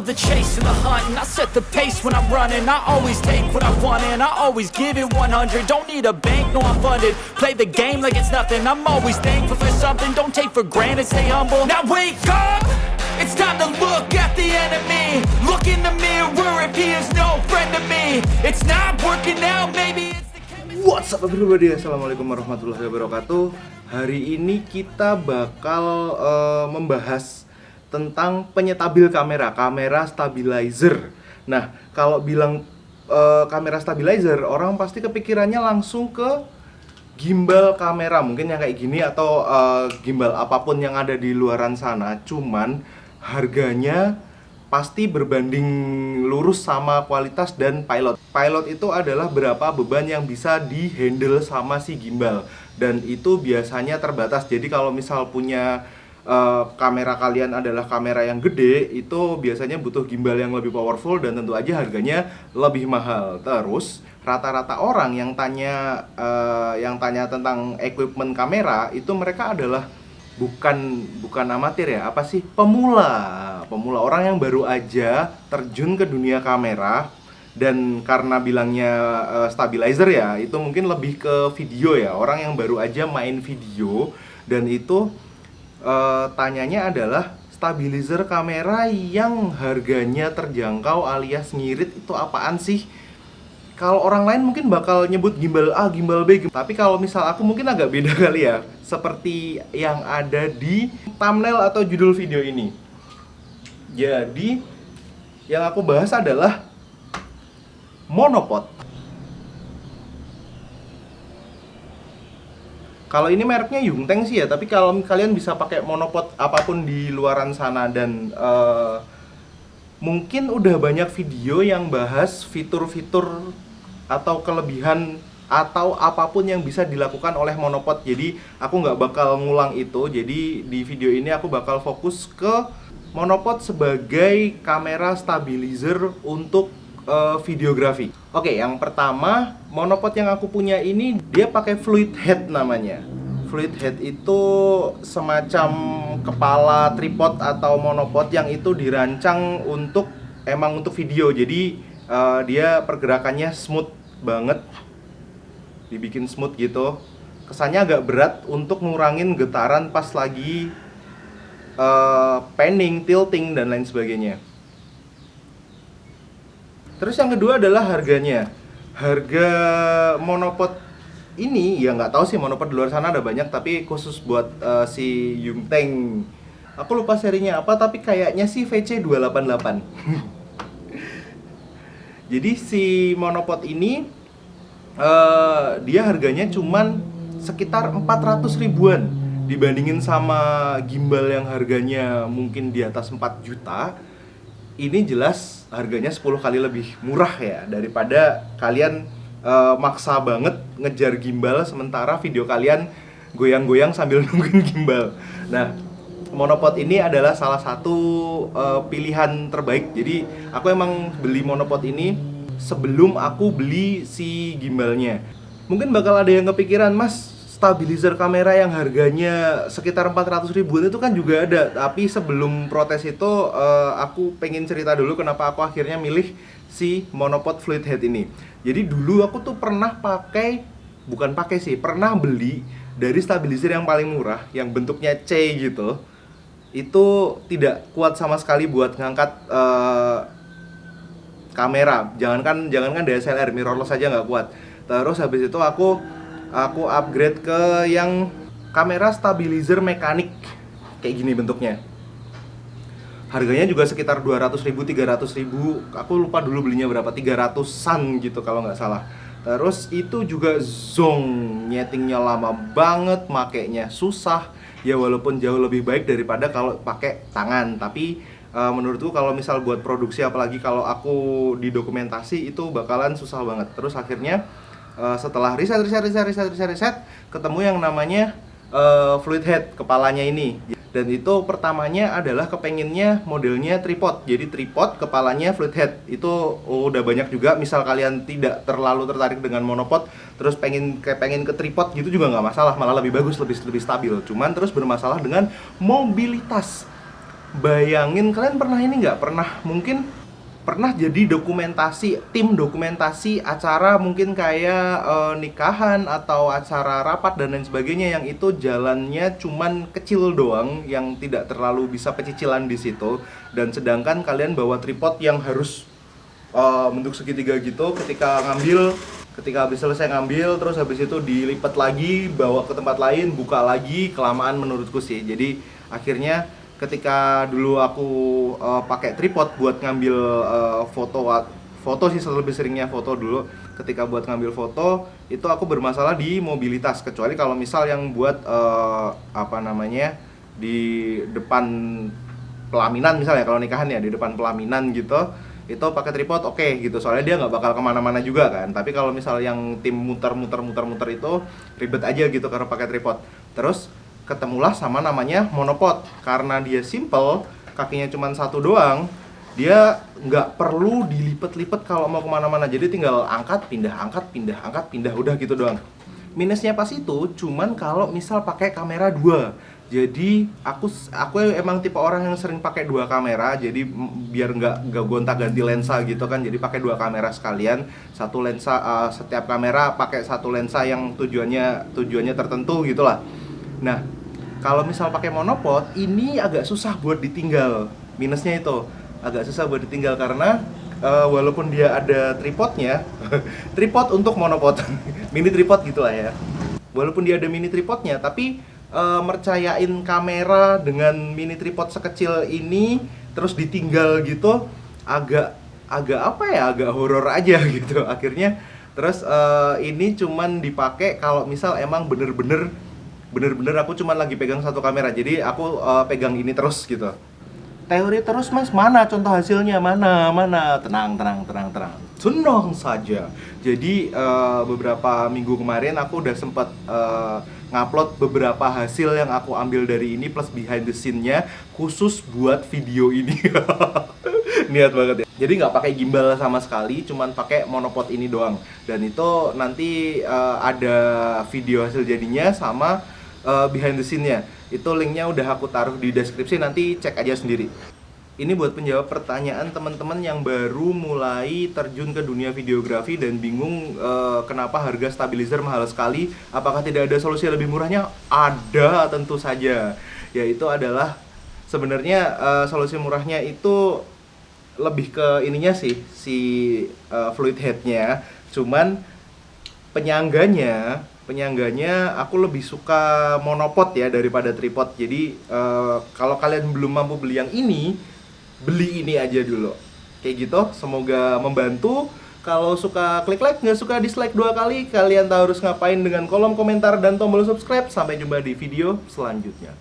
love the chase and the hunt, and I set the pace when I'm running. I always take what I want and I always give it 100. Don't need a bank, no I'm funded. Play the game like it's nothing. I'm always thankful for something. Don't take for granted, stay humble. Now wake up! It's time to look at the enemy. Look in the mirror if he is no friend to me. It's not working out, maybe it's the chemistry. What's up everybody, assalamualaikum warahmatullahi wabarakatuh. Hari ini kita bakal membahas tentang penyetabil kamera stabilizer. Nah, kalau bilang kamera stabilizer, orang pasti kepikirannya langsung ke gimbal kamera, mungkin yang kayak gini atau gimbal apapun yang ada di luaran sana. Cuman harganya pasti berbanding lurus sama kualitas dan pilot. Pilot itu adalah berapa beban yang bisa dihandle sama si gimbal, dan itu biasanya terbatas. Jadi kalau misal punya kamera kalian adalah kamera yang gede, itu biasanya butuh gimbal yang lebih powerful dan tentu aja harganya lebih mahal. Terus rata-rata orang yang tanya tentang equipment kamera itu mereka adalah bukan amatir ya, apa sih, pemula orang yang baru aja terjun ke dunia kamera. Dan karena bilangnya stabilizer ya, itu mungkin lebih ke video ya, orang yang baru aja main video. Dan itu tanyanya adalah stabilizer kamera yang harganya terjangkau alias ngirit itu apaan sih? Kalau orang lain mungkin bakal nyebut gimbal A, gimbal B, tapi kalau misal aku mungkin agak beda kali ya, seperti yang ada di thumbnail atau judul video ini. Jadi yang aku bahas adalah monopod. Kalau ini mereknya Yungteng sih ya, tapi kalau kalian bisa pakai monopod apapun di luaran sana. Dan mungkin udah banyak video yang bahas fitur-fitur atau kelebihan atau apapun yang bisa dilakukan oleh monopod. Jadi aku nggak bakal ngulang itu. Jadi di video ini aku bakal fokus ke monopod sebagai kamera stabilizer untuk videografi. Oke, yang pertama, monopod yang aku punya ini dia pakai fluid head namanya. Fluid head itu semacam kepala tripod atau monopod yang itu dirancang untuk video. Jadi dia pergerakannya smooth banget, dibikin smooth gitu. Kesannya agak berat untuk ngurangin getaran pas lagi panning, tilting dan lain sebagainya. Terus yang kedua adalah harganya. Harga monopod ini, ya nggak tahu sih, monopod di luar sana ada banyak, tapi khusus buat si Yungteng, aku lupa serinya apa, tapi kayaknya sih VC288. Jadi si monopod ini dia harganya cuman sekitar 400 ribuan. Dibandingin sama gimbal yang harganya mungkin di atas 4 juta, ini jelas harganya 10 kali lebih murah ya, daripada kalian maksa banget ngejar gimbal sementara video kalian goyang-goyang sambil nungguin gimbal. Nah, monopod ini adalah salah satu pilihan terbaik. Jadi aku emang beli monopod ini sebelum aku beli si gimbalnya. Mungkin bakal ada yang kepikiran, Mas, stabilizer kamera yang harganya sekitar 400 ribuan itu kan juga ada. Tapi sebelum protes itu, aku pengen cerita dulu kenapa aku akhirnya milih si monopod fluid head ini. Jadi dulu aku tuh pernah pernah beli dari stabilizer yang paling murah, yang bentuknya C gitu. Itu tidak kuat sama sekali buat ngangkat kamera. Jangankan DSLR, mirrorless aja nggak kuat. Terus habis itu aku upgrade ke yang kamera stabilizer mekanik kayak gini bentuknya. Harganya juga sekitar 200 ribu, 300 ribu. Aku lupa dulu belinya berapa, 300-an gitu kalau nggak salah. Terus itu juga zong, nyetingnya lama banget, makainya susah. Ya walaupun jauh lebih baik daripada kalau pakai tangan, tapi menurutku kalau misal buat produksi, apalagi kalau aku di dokumentasi, itu bakalan susah banget. Terus akhirnya setelah riset, ketemu yang namanya fluid head kepalanya ini. Dan itu pertamanya adalah kepenginnya modelnya tripod. Jadi tripod, kepalanya fluid head. Itu udah banyak juga. Misal kalian tidak terlalu tertarik dengan monopod, terus pengen ke tripod gitu juga nggak masalah. Malah lebih bagus, lebih stabil. Cuman terus bermasalah dengan mobilitas. bayangin kalian pernah ini nggak? Pernah jadi tim dokumentasi acara mungkin kayak nikahan atau acara rapat dan lain sebagainya yang itu jalannya cuman kecil doang, yang tidak terlalu bisa pecicilan di situ, dan sedangkan kalian bawa tripod yang harus bentuk segitiga gitu. Ketika habis selesai ngambil, terus habis itu dilipat lagi, bawa ke tempat lain, buka lagi, kelamaan menurutku sih. Jadi akhirnya ketika dulu aku pakai tripod buat ngambil foto sih, lebih seringnya foto dulu. Ketika buat ngambil foto itu aku bermasalah di mobilitas, kecuali kalau misal yang buat di depan pelaminan misalnya, kalau nikahan ya di depan pelaminan gitu, itu pakai tripod oke gitu, soalnya dia nggak bakal kemana-mana juga kan. Tapi kalau misal yang tim muter itu ribet aja gitu karena pakai tripod. Terus ketemulah sama namanya monopod, karena dia simple, kakinya cuma satu doang, dia nggak perlu dilipat-lipat kalau mau kemana-mana, jadi tinggal angkat pindah, udah gitu doang. Minusnya pas itu cuman kalau misal pakai kamera 2. Jadi aku emang tipe orang yang sering pakai 2 kamera, jadi biar nggak gonta-ganti lensa gitu kan, jadi pakai 2 kamera sekalian. Satu lensa, setiap kamera pakai satu lensa yang tujuannya tertentu gitulah. Nah, kalau misal pakai monopod ini agak susah buat ditinggal. Minusnya itu agak susah buat ditinggal karena walaupun dia ada tripodnya, tripod untuk monopod, mini tripod gitulah ya. Walaupun dia ada mini tripodnya, tapi mercayain kamera dengan mini tripod sekecil ini terus ditinggal gitu agak agak horor aja gitu. Akhirnya terus ini cuman dipakai kalau misal emang bener-bener aku cuman lagi pegang satu kamera, jadi aku pegang ini terus gitu. Teori terus mas, mana contoh hasilnya, mana tenang, senang saja. Jadi beberapa minggu kemarin aku udah sempat ngupload beberapa hasil yang aku ambil dari ini plus behind the scene-nya khusus buat video ini. Niat banget ya. Jadi nggak pakai gimbal sama sekali, cuman pakai monopod ini doang. Dan itu nanti ada video hasil jadinya sama behind the scene-nya. Itu linknya udah aku taruh di deskripsi, nanti cek aja sendiri. Ini buat penjawab pertanyaan teman-teman yang baru mulai terjun ke dunia videografi dan bingung kenapa harga stabilizer mahal sekali. Apakah tidak ada solusi lebih murahnya? Ada, tentu saja. Yaitu adalah sebenarnya solusi murahnya itu lebih ke ininya sih, si fluid head-nya. Cuman penyangganya aku lebih suka monopod ya daripada tripod. Jadi kalau kalian belum mampu beli yang ini, beli ini aja dulu. Kayak gitu, semoga membantu. Kalau suka klik like, nggak suka dislike 2 kali. Kalian tahu harus ngapain dengan kolom komentar dan tombol subscribe. Sampai jumpa di video selanjutnya.